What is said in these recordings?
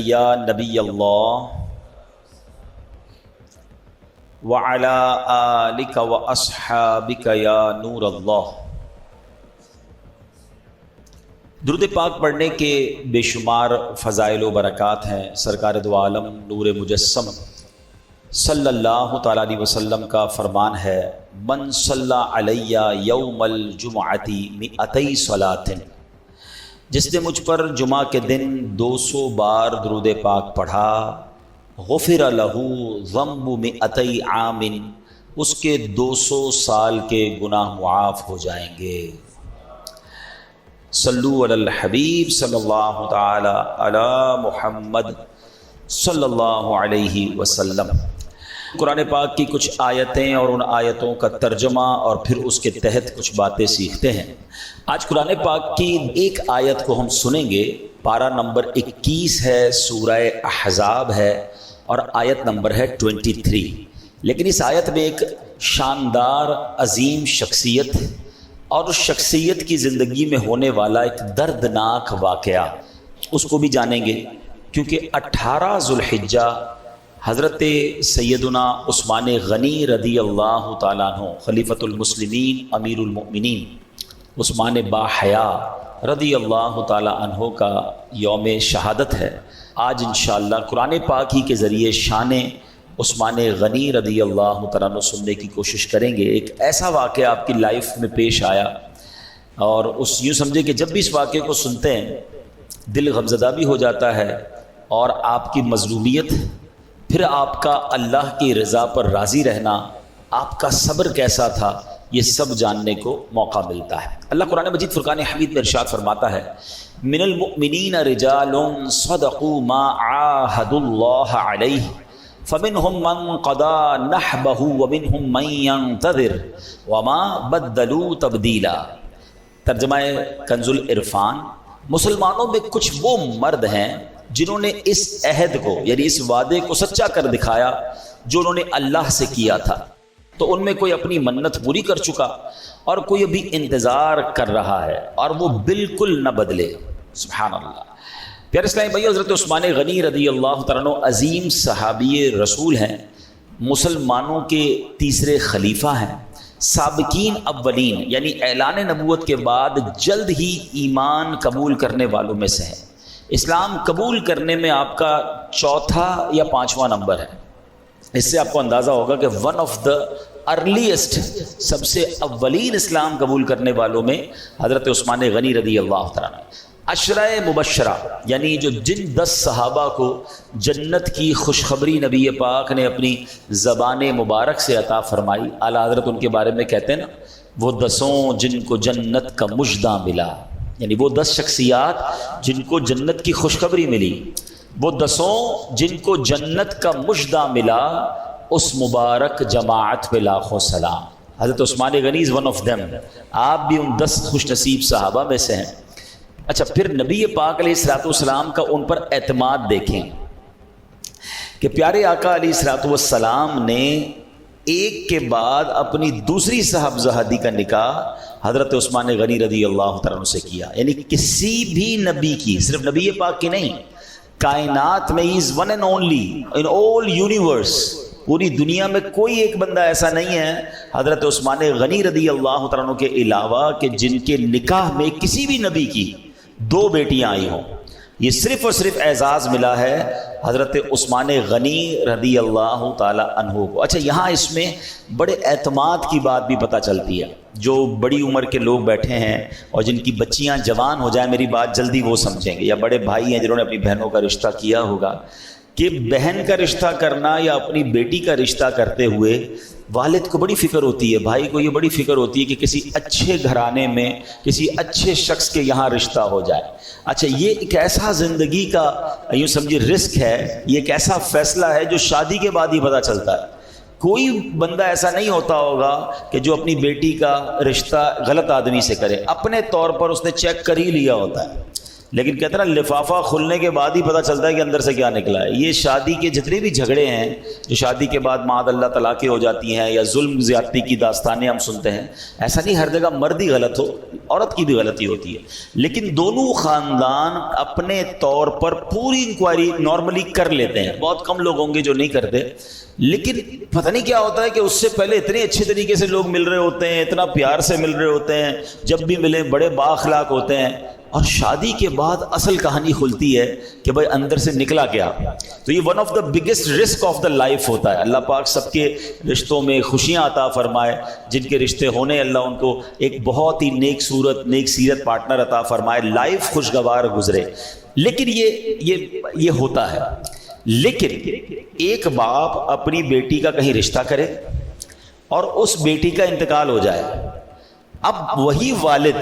یا نبی اللہ وعلی آلک واصحابک یا نور اللہ۔ درود پاک پڑھنے کے بے شمار فضائل و برکات ہیں۔ سرکار دو عالم نور مجسم صلی اللہ تعالیٰ علیہ وسلم کا فرمان ہے، من صلی علی یوم الجمعۃ مئتی صلاۃ، جس نے مجھ پر جمعہ کے دن 200 بار درود پاک پڑھا، غفر لہ ذنب مئتی عام، اس کے 200 سال کے گناہ معاف ہو جائیں گے۔ صلو علی الحبیب صلی اللہ تعالی علی محمد صلی اللہ علیہ وسلم۔ قرآن پاک کی کچھ آیتیں اور ان آیتوں کا ترجمہ اور پھر اس کے تحت کچھ باتیں سیکھتے ہیں۔ آج قرآن پاک کی ایک آیت کو ہم سنیں گے، پارہ نمبر 21 ہے، سورہ احزاب ہے اور آیت نمبر ہے 23۔ لیکن اس آیت میں ایک شاندار عظیم شخصیت اور اس شخصیت کی زندگی میں ہونے والا ایک دردناک واقعہ، اس کو بھی جانیں گے، کیونکہ 18 ذوالحجہ حضرت سیدنا عثمان غنی رضی اللہ تعالیٰ عنہ خلیفۃ المسلمین امیر المؤمنین عثمان باحیا رضی اللہ تعالیٰ عنہ کا یوم شہادت ہے۔ آج انشاءاللہ قرآن پاک ہی کے ذریعے شان عثمان غنی رضی اللہ تعالیٰ عنہ سننے کی کوشش کریں گے۔ ایک ایسا واقعہ آپ کی لائف میں پیش آیا اور یوں سمجھے کہ جب بھی اس واقعے کو سنتے ہیں دل غمزدہ بھی ہو جاتا ہے، اور آپ کی مظلومیت، پھر آپ کا اللہ کی رضا پر راضی رہنا، آپ کا صبر کیسا تھا، یہ سب جاننے کو موقع ملتا ہے۔ اللہ قرآن مجید فرقان حمید میں ارشاد فرماتا ہے، من المؤمنین رجال صدقوا ما عاہدوا اللہ علیہ فمنہم من قضى نحبہ ومنہم من ينتظر وما بدلوا تبدیلا۔ ترجمہ کنز العرفان، مسلمانوں میں کچھ وہ مرد ہیں جنہوں نے اس عہد کو، یعنی اس وعدے کو سچا کر دکھایا جو انہوں نے اللہ سے کیا تھا، تو ان میں کوئی اپنی منت پوری کر چکا اور کوئی ابھی انتظار کر رہا ہے اور وہ بالکل نہ بدلے۔ سبحان اللہ۔ پیارے اسلامی بھائی، حضرت عثمان غنی رضی اللہ تعالیٰ عنہ عظیم صحابی رسول ہیں، مسلمانوں کے تیسرے خلیفہ ہیں، سابقین اولین، یعنی اعلان نبوت کے بعد جلد ہی ایمان قبول کرنے والوں میں سے ہیں۔ اسلام قبول کرنے میں آپ کا چوتھا یا 5واں نمبر ہے۔ اس سے آپ کو اندازہ ہوگا کہ ون آف دا ارلیسٹ، سب سے اولین اسلام قبول کرنے والوں میں حضرت عثمان غنی رضی اللہ تعالیٰ عنہ۔ عشرہ مبشرہ، یعنی جن 10 صحابہ کو جنت کی خوشخبری نبی پاک نے اپنی زبان مبارک سے عطا فرمائی، اعلیٰ حضرت ان کے بارے میں کہتے ہیں نا، وہ 10 جن کو جنت کا مژدہ ملا، یعنی وہ 10 شخصیات جن کو جنت کی خوشخبری ملی، وہ 10 جن کو جنت کا مژدہ ملا، اس مبارک جماعت پہ لاکھوں سلام۔ حضرت عثمان غنی از ون آف دیم۔ آپ بھی ان 10 خوش نصیب صحابہ میں سے ہیں۔ اچھا، پھر نبی پاک علیہ الصلوۃ والسلام کا ان پر اعتماد دیکھیں کہ پیارے آقا علیہ الصلوۃ والسلام نے ایک کے بعد اپنی دوسری صاحبزادی کا نکاح حضرت عثمان غنی رضی اللہ تعالیٰ عنہ سے کیا، یعنی کسی بھی نبی کی، صرف نبی پاک کی نہیں، کائنات میں is one and only in all universe, پوری دنیا میں کوئی ایک بندہ ایسا نہیں ہے حضرت عثمان غنی رضی اللہ تعالیٰ عنہ کے علاوہ کہ جن کے نکاح میں کسی بھی نبی کی 2 بیٹیاں آئی ہوں۔ یہ صرف اور صرف اعزاز ملا ہے حضرت عثمان غنی رضی اللہ تعالی عنہ کو۔ اچھا، یہاں اس میں بڑے اعتماد کی بات بھی پتہ چلتی ہے۔ جو بڑی عمر کے لوگ بیٹھے ہیں اور جن کی بچیاں جوان ہو جائیں، میری بات جلدی وہ سمجھیں گے، یا بڑے بھائی ہیں جنہوں نے اپنی بہنوں کا رشتہ کیا ہوگا، کہ بہن کا رشتہ کرنا یا اپنی بیٹی کا رشتہ کرتے ہوئے والد کو بڑی فکر ہوتی ہے، بھائی کو یہ بڑی فکر ہوتی ہے کہ کسی اچھے گھرانے میں کسی اچھے شخص کے یہاں رشتہ ہو جائے۔ اچھا، یہ ایک ایسا زندگی کا یوں سمجھے رسک ہے، یہ ایک ایسا فیصلہ ہے جو شادی کے بعد ہی پتہ چلتا ہے۔ کوئی بندہ ایسا نہیں ہوتا ہوگا کہ جو اپنی بیٹی کا رشتہ غلط آدمی سے کرے، اپنے طور پر اس نے چیک کر ہی لیا ہوتا ہے لیکن کہتے ہیں نا لفافہ کھلنے کے بعد ہی پتہ چلتا ہے کہ اندر سے کیا نکلا ہے۔ یہ شادی کے جتنے بھی جھگڑے ہیں جو شادی کے بعد معاذ اللہ طلاقیں ہو جاتی ہیں یا ظلم زیادتی کی داستانیں ہم سنتے ہیں، ایسا نہیں ہر جگہ مرد ہی غلط ہو، عورت کی بھی غلطی ہوتی ہے، لیکن دونوں خاندان اپنے طور پر پوری انکوائری نارملی کر لیتے ہیں۔ بہت کم لوگ ہوں گے جو نہیں کرتے، لیکن پتہ نہیں کیا ہوتا ہے کہ اس سے پہلے اتنے اچھے طریقے سے لوگ مل رہے ہوتے ہیں، اتنا پیار سے مل رہے ہوتے ہیں، جب بھی ملیں بڑے بااخلاق ہوتے ہیں، اور شادی کے بعد اصل کہانی کھلتی ہے کہ بھائی اندر سے نکلا کیا۔ تو یہ one of the biggest risk of the life ہوتا ہے۔ اللہ پاک سب کے رشتوں میں خوشیاں عطا فرمائے، جن کے رشتے ہونے اللہ ان کو ایک بہت ہی نیک صورت نیک سیرت پارٹنر عطا فرمائے، لائف خوشگوار گزرے۔ لیکن یہ ہوتا ہے، لیکن ایک باپ اپنی بیٹی کا کہیں رشتہ کرے اور اس بیٹی کا انتقال ہو جائے، اب وہی والد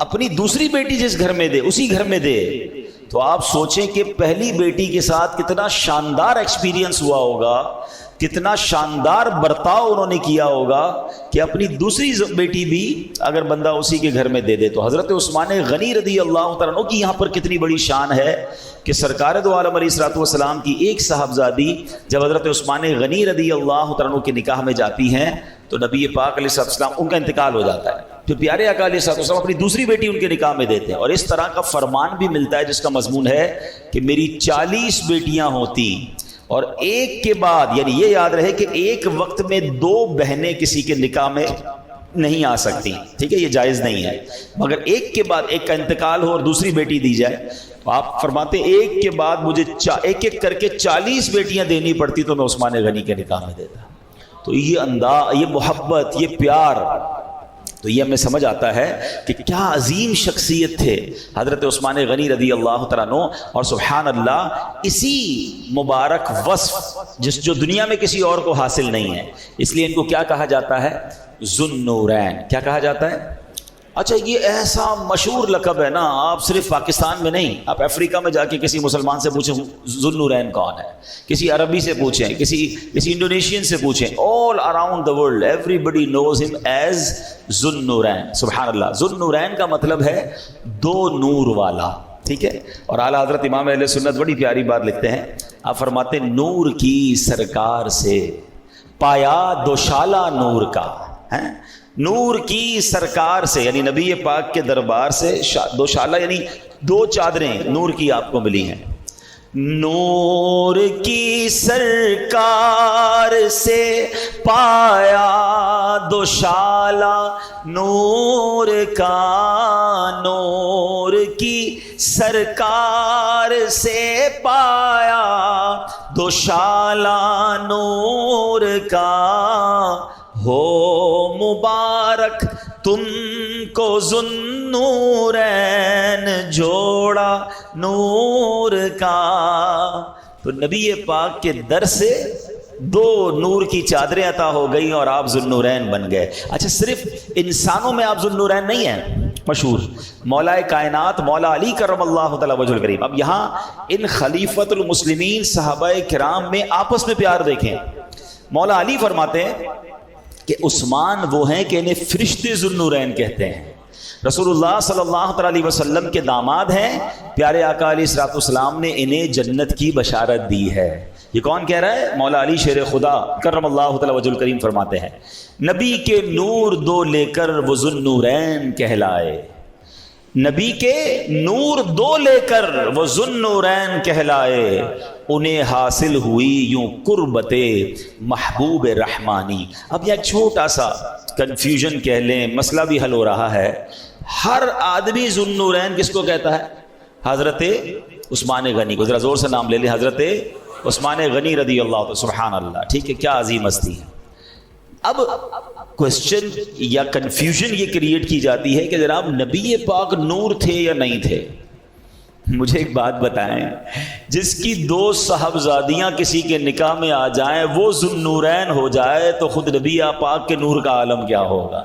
اپنی دوسری بیٹی جس گھر میں دے اسی گھر میں دے، تو آپ سوچیں کہ پہلی بیٹی کے ساتھ کتنا شاندار ایکسپیرینس ہوا ہوگا، کتنا شاندار برتاؤ انہوں نے کیا ہوگا کہ اپنی دوسری بیٹی بھی اگر بندہ اسی کے گھر میں دے دے۔ تو حضرت عثمان غنی رضی اللہ تعالیٰ عنہ کی یہاں پر کتنی بڑی شان ہے کہ سرکار دو عالم علیہ الصلوۃ والسلام کی ایک صاحبزادی جب حضرت عثمان غنی رضی اللہ تعالیٰ عنہ کے نکاح میں جاتی ہیں تو نبی پاک علیہ الصلوۃ والسلام ان کا انتقال ہو جاتا ہے، پھر پیارے آقا علیہ الصلوۃ والسلام اپنی دوسری بیٹی ان کے نکاح میں دیتے ہیں، اور اس طرح کا فرمان بھی ملتا ہے جس کا مضمون ہے کہ میری 40 بیٹیاں ہوتی اور ایک کے بعد، یعنی یہ یاد رہے کہ ایک وقت میں 2 بہنیں کسی کے نکاح میں نہیں آ سکتی، ٹھیک ہے، یہ جائز نہیں ہے، مگر ایک کے بعد ایک کا انتقال ہو اور دوسری بیٹی دی جائے تو آپ فرماتے ایک کے بعد مجھے ایک ایک کر کے 40 بیٹیاں دینی پڑتی تو میں عثمان غنی کے نکاح میں دیتا۔ تو یہ انداز، یہ محبت، یہ پیار، تو یہ ہمیں سمجھ آتا ہے کہ کیا عظیم شخصیت تھے حضرت عثمان غنی رضی اللہ تعالیٰ عنہ، اور سبحان اللہ اسی مبارک وصف جو دنیا میں کسی اور کو حاصل نہیں ہے، اس لیے ان کو کیا کہا جاتا ہے؟ ذو النورین۔ کیا کہا جاتا ہے؟ اچھا یہ ایسا مشہور لقب ہے نا، آپ صرف پاکستان میں نہیں، آپ افریقہ میں جا کے کسی مسلمان سے پوچھیں ذو النورین کون ہے، کسی عربی سے پوچھیں، کسی انڈونیشین سے پوچھیں، all around the world everybody knows him as ذو النورین۔ سبحان اللہ، ذو النورین کا مطلب ہے 2 نور والا، ٹھیک ہے۔ اور اعلیٰ حضرت امام اہل سنت بڑی پیاری بات لکھتے ہیں، آپ فرماتے ہیں نور کی سرکار سے پایا دوشالہ نور کا، نور کی سرکار سے یعنی نبی پاک کے دربار سے دوشالہ یعنی 2 چادریں نور کی آپ کو ملی ہیں۔ نور کی سرکار سے پایا دوشالہ نور کا، نور کی سرکار سے پایا دوشالہ نور کا، ہو مبارک تم کو ذو النورین جوڑا نور کا۔ تو نبی پاک کے در سے 2 نور کی چادریں عطا ہو گئی اور آپ ذو النورین بن گئے۔ اچھا صرف انسانوں میں آپ ذو النورین نہیں ہیں، مشہور مولا کائنات مولا علی کرم اللہ تعالی وجہ الکریم۔ اب یہاں ان خلیفۃ المسلمین صحابہ کرام میں آپس میں پیار دیکھیں۔ مولا علی فرماتے ہیں کہ عثمان وہ ہیں کہ انہیں فرشتے ذو النورین کہتے ہیں، رسول اللہ صلی اللہ علیہ وسلم کے داماد ہیں، پیارے آقا علیہ الصلوۃ والسلام نے انہیں جنت کی بشارت دی ہے۔ یہ کون کہہ رہا ہے؟ مولا علی شیر خدا کرم اللہ تعالی وجہ الکریم فرماتے ہیں نبی کے نور 2 لے کر وہ ذو النورین کہلائے، نبی کے نور 2 لے کر وہ ذو النورین کہلائے، انہیں حاصل ہوئی یوں قربت محبوب رحمانی۔ اب یہ چھوٹا سا کنفیوژن کہہ لیں، مسئلہ بھی حل ہو رہا ہے۔ ہر آدمی ذو النورین کس کو کہتا ہے؟ حضرت عثمان غنی کو۔ ذرا زور سے نام لے لیں، حضرت عثمان غنی رضی اللہ عنہ۔ سبحان اللہ، ٹھیک ہے، کیا عظیم ہستی ہے۔ اب کوشچن یا کنفیوژن یہ کریٹ کی جاتی ہے کہ جناب نبی پاک نور تھے یا نہیں تھے؟ مجھے ایک بات بتائیں، جس کی 2 صاحبزادیاں کسی کے نکاح میں آ جائیں وہ ذو النورین ہو جائے تو خود نبی پاک کے نور کا عالم کیا ہوگا؟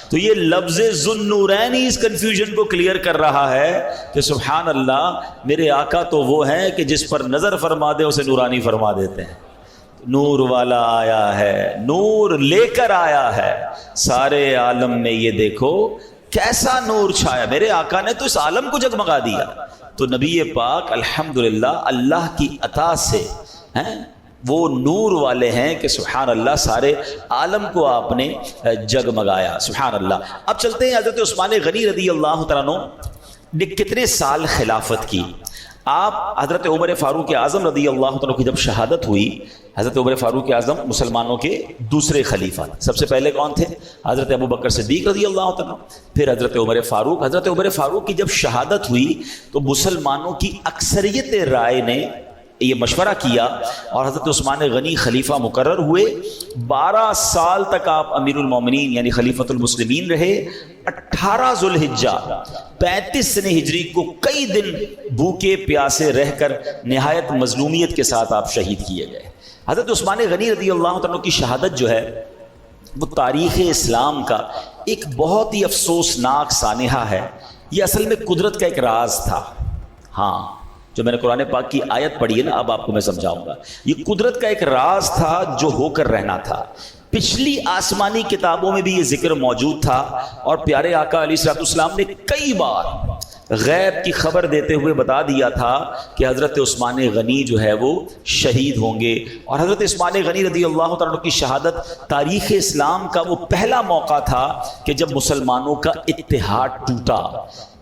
تو یہ لفظ ذو النورین ہی اس کنفیوژن کو کلیئر کر رہا ہے کہ سبحان اللہ میرے آقا تو وہ ہیں کہ جس پر نظر فرما دے اسے نورانی فرما دیتے ہیں۔ نور والا آیا ہے، نور لے کر آیا ہے سارے عالم میں، یہ دیکھو کیسا نور چھایا، میرے آقا نے تو اس عالم کو جگمگا دیا۔ تو نبی پاک الحمدللہ اللہ کی عطا سے ہیں وہ نور والے ہیں کہ سبحان اللہ سارے عالم کو آپ نے جگمگایا. سبحان اللہ. اب چلتے ہیں حضرت عثمان غنی رضی اللہ تعالیٰ عنہ نے کتنے سال خلافت کی. آپ حضرت عمر فاروق اعظم رضی اللہ تعالیٰ کی جب شہادت ہوئی، حضرت عمر فاروق اعظم مسلمانوں کے دوسرے خلیفہ، سب سے پہلے کون تھے؟ حضرت ابو بکر صدیق رضی اللہ تعالیٰ، پھر حضرت عمر فاروق. حضرت عمر فاروق کی جب شہادت ہوئی تو مسلمانوں کی اکثریت رائے نے یہ مشورہ کیا اور حضرت عثمان غنی خلیفہ مقرر ہوئے. 12 سال تک آپ امیر المومنین یعنی خلیفۃ المسلمین رہے. 18 ذوالحجہ 35 سنہ ہجری کو کئی دن بھوکے پیاسے رہ کر نہایت مظلومیت کے ساتھ آپ شہید کیے گئے. حضرت عثمان غنی رضی اللہ عنہ کی شہادت جو ہے وہ تاریخ اسلام کا ایک بہت ہی افسوسناک سانحہ ہے. یہ اصل میں قدرت کا ایک راز تھا. ہاں، جو میں نے قرآن پاک کی آیت پڑھی ہے نا، اب آپ کو میں سمجھاؤں گا. یہ قدرت کا ایک راز تھا جو ہو کر رہنا تھا. پچھلی آسمانی کتابوں میں بھی یہ ذکر موجود تھا اور پیارے آقا علیہ الصلوۃ والسلام نے کئی بار غیب کی خبر دیتے ہوئے بتا دیا تھا کہ حضرت عثمان غنی جو ہے وہ شہید ہوں گے. اور حضرت عثمان غنی رضی اللہ تعالیٰ کی شہادت تاریخ اسلام کا وہ پہلا موقع تھا کہ جب مسلمانوں کا اتحاد ٹوٹا.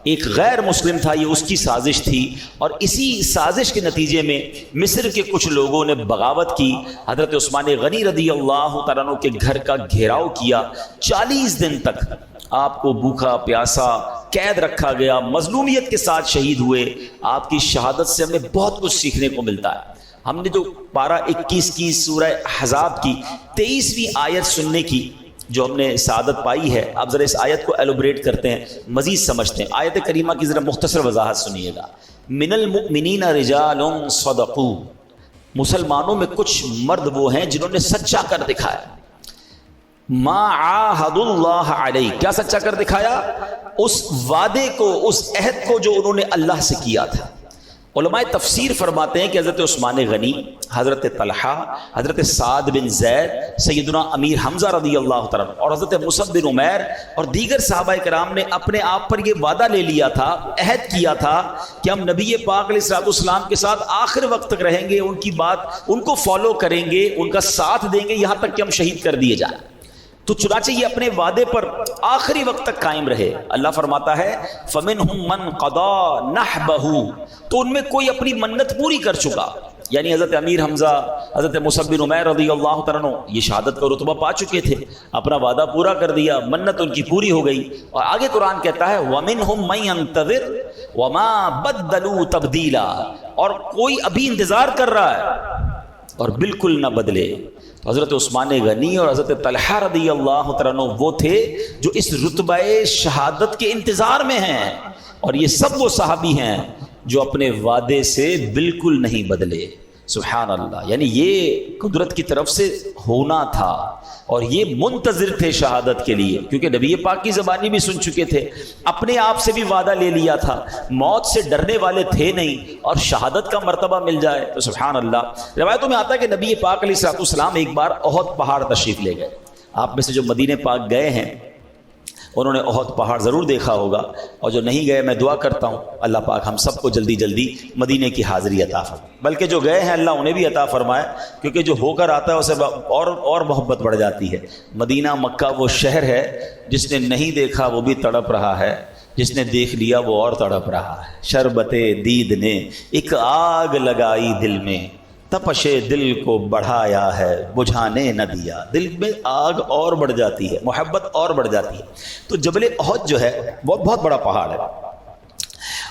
ایک غیر مسلم تھا، یہ اس کی سازش تھی، اور اسی سازش کے نتیجے میں مصر کے کچھ لوگوں نے بغاوت کی. حضرت عثمان غنی رضی اللہ تعالیٰ عنہ کے گھر کا گھیراؤ کیا. 40 دن تک آپ کو بھوکا پیاسا قید رکھا گیا، مظلومیت کے ساتھ شہید ہوئے. آپ کی شہادت سے ہمیں بہت کچھ سیکھنے کو ملتا ہے. ہم نے جو پارہ 21 کی سورہ احزاب کی 23ویں آیت سننے کی جو ہم نے سعادت پائی ہے، آپ ذرا اس آیت کو ایلوبریٹ کرتے ہیں، مزید سمجھتے ہیں. آیت کریمہ کی ذرا مختصر وضاحت سنیے گا. من المؤمنین رجال صدقوا، مسلمانوں میں کچھ مرد وہ ہیں جنہوں نے سچا کر دکھایا. ما عاہد اللہ علیہ، کیا سچا کر دکھایا؟ اس وعدے کو، اس عہد کو جو انہوں نے اللہ سے کیا تھا. علماء تفسیر فرماتے ہیں کہ حضرت عثمان غنی، حضرت طلحہ، حضرت سعد بن زید، سیدنا امیر حمزہ رضی اللہ تعالیٰ اور حضرت مصعب بن عمیر اور دیگر صحابہ کرام نے اپنے آپ پر یہ وعدہ لے لیا تھا، عہد کیا تھا کہ ہم نبی پاک علیہ الصلوۃ والسلام کے ساتھ آخر وقت تک رہیں گے، ان کی بات، ان کو فالو کریں گے، ان کا ساتھ دیں گے یہاں تک کہ ہم شہید کر دیے جائیں. تو چنانچہ یہ اپنے وعدے پر آخری وقت تک قائم رہے. اللہ فرماتا ہے فَمِنْهُمْ مَنْ قَضَى نَحْبَهُ، تو ان میں کوئی اپنی منت پوری کر چکا. یعنی حضرت امیر حمزہ، حضرت مصعب بن عمیر رضی اللہ تعالیٰ عنہ یہ شہادت کا رتبہ پا چکے تھے، اپنا وعدہ پورا کر دیا، منت ان کی پوری ہو گئی. اور آگے قرآن کہتا ہے وَمِنْهُمْ مَن يَنْتَظِرُ وَمَا بَدَّلُوا تَبْدِيلًا، اور کوئی ابھی انتظار کر رہا ہے اور بالکل نہ بدلے. تو حضرت عثمان غنی اور حضرت طلحہ رضی اللہ تعالیٰ عنہ وہ تھے جو اس رتبہ شہادت کے انتظار میں ہیں، اور یہ سب وہ صحابی ہیں جو اپنے وعدے سے بالکل نہیں بدلے. سبحان اللہ. یعنی یہ قدرت کی طرف سے ہونا تھا اور یہ منتظر تھے شہادت کے لیے، کیونکہ نبی پاک کی زبانی بھی سن چکے تھے، اپنے آپ سے بھی وعدہ لے لیا تھا، موت سے ڈرنے والے تھے نہیں، اور شہادت کا مرتبہ مل جائے تو سبحان اللہ. روایتوں میں آتا ہے کہ نبی پاک علیہ الصلوۃ والسلام ایک بار احد پہاڑ تشریف لے گئے. آپ میں سے جو مدینے پاک گئے ہیں انہوں نے احد پہاڑ ضرور دیکھا ہوگا، اور جو نہیں گئے میں دعا کرتا ہوں اللہ پاک ہم سب کو جلدی جلدی مدینے کی حاضری عطا فرمائے. بلکہ جو گئے ہیں اللہ انہیں بھی عطا فرمائے، کیونکہ جو ہو کر آتا ہے اسے اور محبت بڑھ جاتی ہے. مدینہ مکہ وہ شہر ہے جس نے نہیں دیکھا وہ بھی تڑپ رہا ہے، جس نے دیکھ لیا وہ اور تڑپ رہا ہے. شربت دید نے ایک آگ لگائی دل میں، تپش دل کو بڑھایا ہے بجھانے نہ دیا. دل میں آگ اور بڑھ جاتی ہے، محبت اور بڑھ جاتی ہے. تو جبل احد جو ہے وہ بہت بڑا پہاڑ ہے،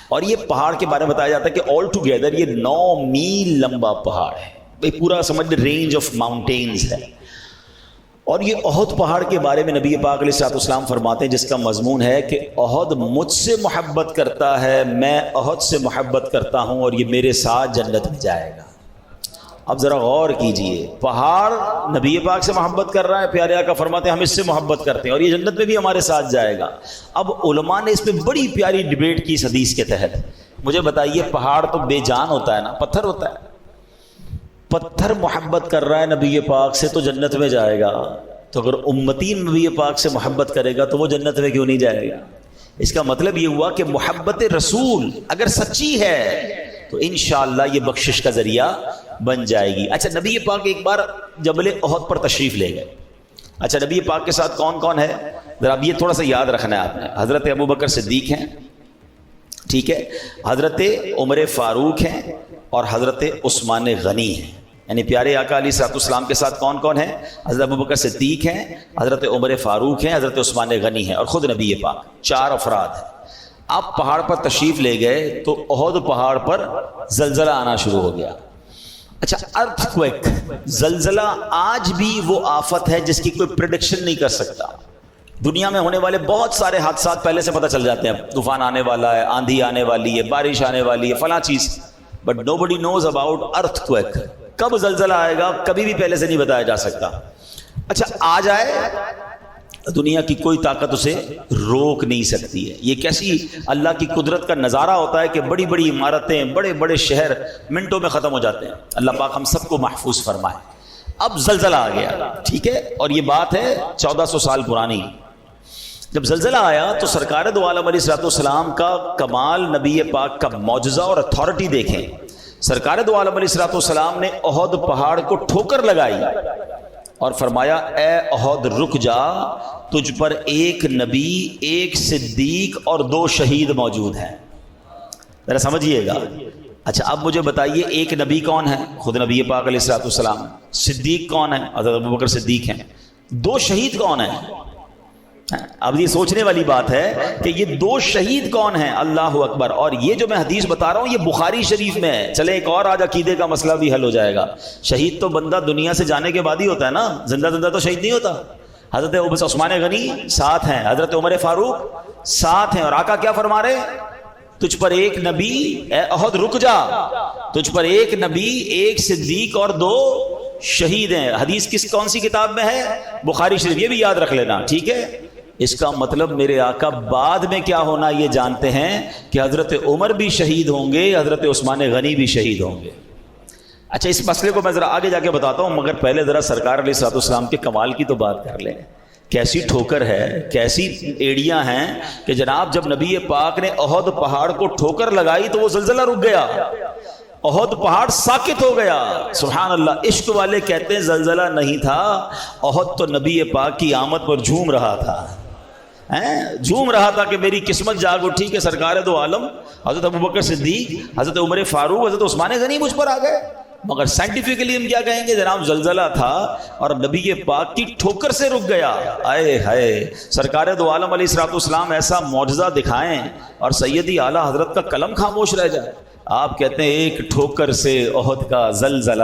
اور یہ پہاڑ کے بارے میں بتایا جاتا ہے کہ آل ٹوگیدر یہ 9 میل لمبا پہاڑ ہے. یہ پورا سمجھ رینج آف ماؤنٹینز ہے. اور یہ احد پہاڑ کے بارے میں نبی پاک علیہ الصلوۃ والسلام فرماتے ہیں، جس کا مضمون ہے کہ احد مجھ سے محبت کرتا ہے، میں احد سے محبت کرتا ہوں، اور یہ میرے ساتھ جنت میں جائے گا. اب ذرا غور کیجئے، پہاڑ نبی پاک سے محبت کر رہا ہے، پیارے آقا فرماتے ہیں ہم اس سے محبت کرتے ہیں اور یہ جنت میں بھی ہمارے ساتھ جائے گا. اب علماء نے اس میں بڑی پیاری ڈیبیٹ کی اس حدیث کے تحت. مجھے بتائیے، پہاڑ تو بے جان ہوتا ہے نا، پتھر ہوتا ہے، پتھر محبت کر رہا ہے نبی پاک سے تو جنت میں جائے گا، تو اگر امتی نبی پاک سے محبت کرے گا تو وہ جنت میں کیوں نہیں جائے گا؟ اس کا مطلب یہ ہوا کہ محبت رسول اگر سچی ہے تو انشاءاللہ یہ بخشش کا ذریعہ بن جائے گی۔ اچھا، نبی پاک ایک بار جبل احد پر تشریف لے گئے۔ اچھا، نبی پاک کے ساتھ کون کون ہے ذرا اب یہ تھوڑا سا یاد رکھنا ہے آپ نے۔ حضرت ابوبکر صدیق ہیں، ٹھیک ہے، حضرت عمر فاروق ہیں، اور حضرت عثمان غنی ہیں۔ یعنی پیارے آقا علیہ الصلوۃ والسلام کے ساتھ کون کون ہیں؟ حضرت ابوبکر صدیق ہیں، حضرت عمر فاروق ہیں، حضرت عثمان غنی ہیں، اور خود نبی پاک، 4 افراد ہیں۔ آپ پہاڑ پر تشریف لے گئے تو احد پہاڑ پر زلزلہ آنا شروع ہو گیا۔ اچھا، ارتھ کویک، زلزلہ آج بھی وہ آفت ہے جس کی کوئی پریڈکشن نہیں کر سکتا۔ دنیا میں ہونے والے بہت سارے حادثات پہلے سے پتہ چل جاتے ہیں، طوفان آنے والا ہے، آندھی آنے والی ہے، بارش آنے والی ہے، فلاں چیز، but nobody knows about earth quick. کب زلزلہ آئے گا کبھی بھی پہلے سے نہیں بتایا جا سکتا۔ اچھا، آ جائے دنیا کی کوئی طاقت اسے روک نہیں سکتی ہے۔ یہ کیسی اللہ کی قدرت کا نظارہ ہوتا ہے کہ بڑی بڑی عمارتیں، بڑے بڑے شہر منٹوں میں ختم ہو جاتے ہیں۔ اللہ پاک ہم سب کو محفوظ فرمائے۔ اب زلزلہ آ گیا، ٹھیک ہے، اور یہ بات ہے 1400 سال پرانی۔ جب زلزلہ آیا تو سرکار دو عالم علیہ الصلوۃ والسلام کا کمال، نبی پاک کا معجزہ اور اتھارٹی دیکھیں۔ سرکار دو عالم علیہ الصلوۃ والسلام نے احد پہاڑ کو ٹھوکر لگائی اور فرمایا، اے احد رک جا، تجھ پر ایک نبی، ایک صدیق اور 2 شہید موجود ہیں۔ ذرا سمجھیے گا۔ اچھا، اب مجھے بتائیے ایک نبی کون ہے؟ خود نبی پاک علیہ الصلوۃ والسلام۔ صدیق کون ہے؟ حضرت ابوبکر صدیق ہیں۔ 2 شہید کون ہیں؟ اب یہ سوچنے والی بات ہے کہ یہ 2 شہید کون ہیں؟ اللہ اکبر۔ اور یہ جو میں حدیث بتا رہا ہوں یہ بخاری شریف میں ہے۔ چلے ایک اور آج عقیدے کا مسئلہ بھی حل ہو جائے گا۔ شہید تو بندہ دنیا سے جانے کے بعد ہی ہوتا ہے نا، زندہ زندہ تو شہید نہیں ہوتا۔ حضرت عثمان غنی ساتھ ہیں، حضرت عمر فاروق ساتھ ہیں، اور آقا کیا فرما رہے؟ تجھ پر ایک نبی، اے احد رک جا، تجھ پر ایک نبی، ایک صدیق اور 2 شہید ہیں۔ حدیث کون سی کتاب میں ہے؟ بخاری شریف۔ یہ بھی یاد رکھ لینا، ٹھیک ہے۔ اس کا مطلب میرے آقا بعد میں کیا ہونا یہ جانتے ہیں کہ حضرت عمر بھی شہید ہوں گے، حضرت عثمان غنی بھی شہید ہوں گے۔ اچھا، اس مسئلے کو میں ذرا آگے جا کے بتاتا ہوں، مگر پہلے ذرا سرکار علیہ الصلوۃ والسلام کے کمال کی تو بات کر لیں۔ کیسی ٹھوکر ہے، کیسی ایڑیاں ہیں کہ جناب جب نبی پاک نے احد پہاڑ کو ٹھوکر لگائی تو وہ زلزلہ رک گیا، احد پہاڑ ساکت ہو گیا۔ سبحان اللہ۔ عشق والے کہتے ہیں زلزلہ نہیں تھا، احد تو نبی پاک کی آمد پر جھوم رہا تھا، جھوم رہا تھا کہ میری قسمت جاگ اٹھی کہ سرکار دو عالم حضرت ابوبکر صدیق، حضرت عمر فاروق، حضرت عثمان غنی مجھ پر آ گئے۔ مگر سائنٹیفکلی ہم کیا کہیں گے؟ جناب زلزلہ تھا اور نبی پاک کی ٹھوکر سے رک گیا۔ آئے ہائے، سرکار دو عالم علیہ الصلوۃ والسلام ایسا معجزہ دکھائیں اور سیدی اعلیٰ حضرت کا قلم خاموش رہ جائے۔ آپ کہتے ہیں ایک ٹھوکر سے احد کا زلزلہ